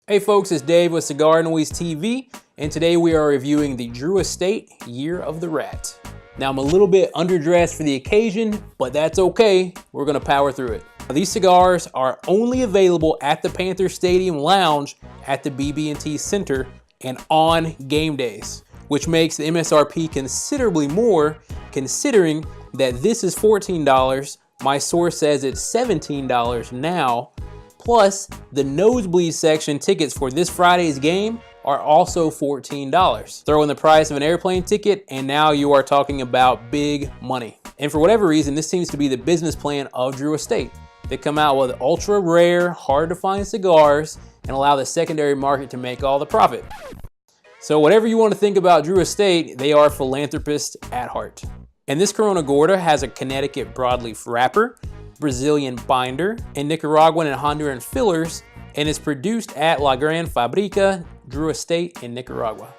Hey folks, it's Dave with CigarNoise TV, and today we are reviewing the Drew Estate Year of the Rat. Now I'm a little bit underdressed for the occasion, but that's okay. We're gonna power through it. Now, these cigars are only available at the Panthers Stadium Lounge at the BB&T Center and on game days, which makes the MSRP considerably more considering that this is $14. My source says it's $17 now. Plus, the nosebleed section tickets for this Friday's game are also $14. Throw in the price of an airplane ticket, and now you are talking about big money. And for whatever reason, this seems to be the business plan of Drew Estate. They come out with ultra rare, hard to find cigars and allow the secondary market to make all the profit. So whatever you want to think about Drew Estate, they are philanthropists at heart. And this Corona Gorda has a Connecticut broadleaf wrapper, Brazilian binder, and Nicaraguan and Honduran fillers, and is produced at La Gran Fabrica, Drew Estate in Nicaragua.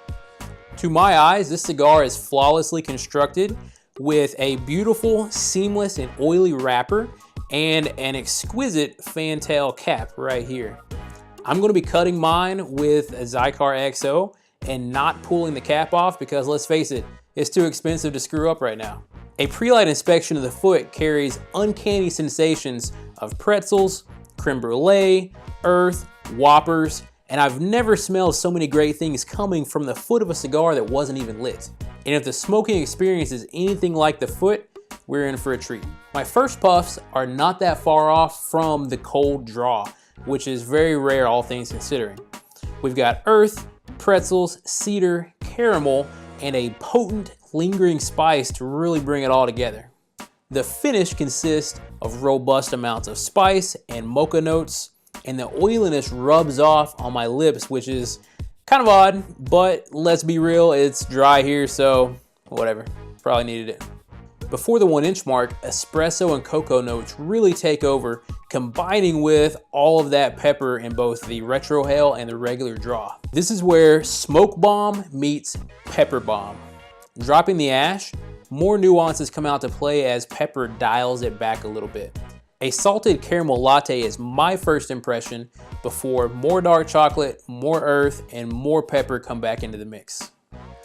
To my eyes, this cigar is flawlessly constructed with a beautiful, seamless, and oily wrapper and an exquisite fantail cap right here. I'm gonna be cutting mine with a Zycar XO and not pulling the cap off because let's face it, it's too expensive to screw up right now. A pre-light inspection of the foot carries uncanny sensations of pretzels, creme brulee, earth, whoppers, and I've never smelled so many great things coming from the foot of a cigar that wasn't even lit. And if the smoking experience is anything like the foot, we're in for a treat. My first puffs are not that far off from the cold draw, which is very rare all things considering. We've got earth, pretzels, cedar, caramel, and a potent lingering spice to really bring it all together. The finish consists of robust amounts of spice and mocha notes, and the oiliness rubs off on my lips, which is kind of odd, but let's be real, it's dry here, so whatever, probably needed it. Before the 1 inch mark, espresso and cocoa notes really take over, combining with all of that pepper in both the retrohale and the regular draw. This is where smoke bomb meets pepper bomb. Dropping the ash, more nuances come out to play as pepper dials it back a little bit. A salted caramel latte is my first impression before more dark chocolate, more earth, and more pepper come back into the mix.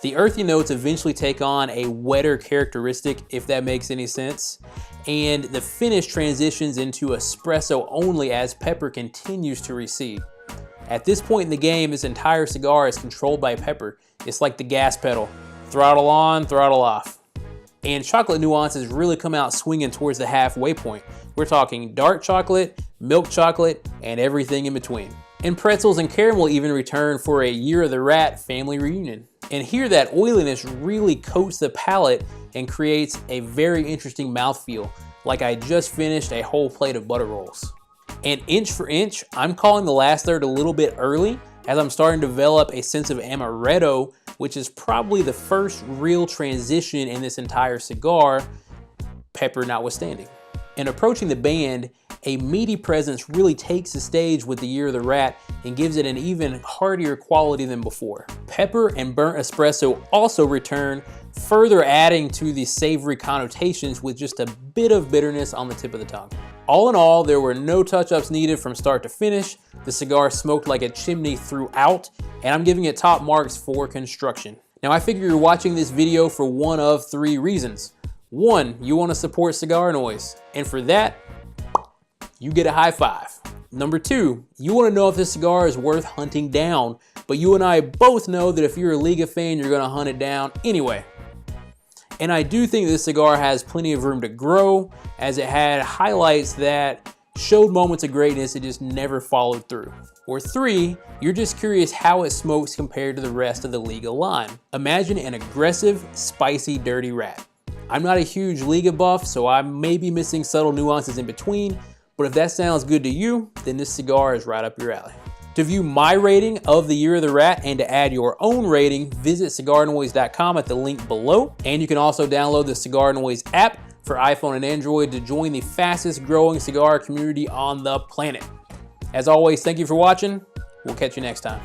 The earthy notes eventually take on a wetter characteristic, if that makes any sense, and the finish transitions into espresso only as pepper continues to recede. At this point in the game, this entire cigar is controlled by pepper. It's like the gas pedal. Throttle on, throttle off. And chocolate nuances really come out swinging towards the halfway point. We're talking dark chocolate, milk chocolate, and everything in between. And pretzels and caramel even return for a Year of the Rat family reunion. And here that oiliness really coats the palate and creates a very interesting mouthfeel, like I just finished a whole plate of butter rolls. And inch for inch, I'm calling the last third a little bit early as I'm starting to develop a sense of amaretto, which is probably the first real transition in this entire cigar, pepper notwithstanding. And approaching the band, a meaty presence really takes the stage with the Year of the Rat and gives it an even heartier quality than before. Pepper and burnt espresso also return, further adding to the savory connotations with just a bit of bitterness on the tip of the tongue. All in all, there were no touch-ups needed from start to finish. The cigar smoked like a chimney throughout, and I'm giving it top marks for construction. Now I figure you're watching this video for one of 3 reasons. 1, you want to support CigarNoise, and for that, you get a high five. Number 2, you want to know if this cigar is worth hunting down, but you and I both know that if you're a Liga fan, you're going to hunt it down anyway. And I do think this cigar has plenty of room to grow, as it had highlights that showed moments of greatness it just never followed through. Or 3, you're just curious how it smokes compared to the rest of the Liga line. Imagine an aggressive, spicy, dirty rat. I'm not a huge Liga buff, so I may be missing subtle nuances in between, but if that sounds good to you, then this cigar is right up your alley. To view my rating of the Year of the Rat and to add your own rating, visit CigarNoise.com at the link below. And you can also download the CigarNoise app for iPhone and Android to join the fastest growing cigar community on the planet. As always, thank you for watching. We'll catch you next time.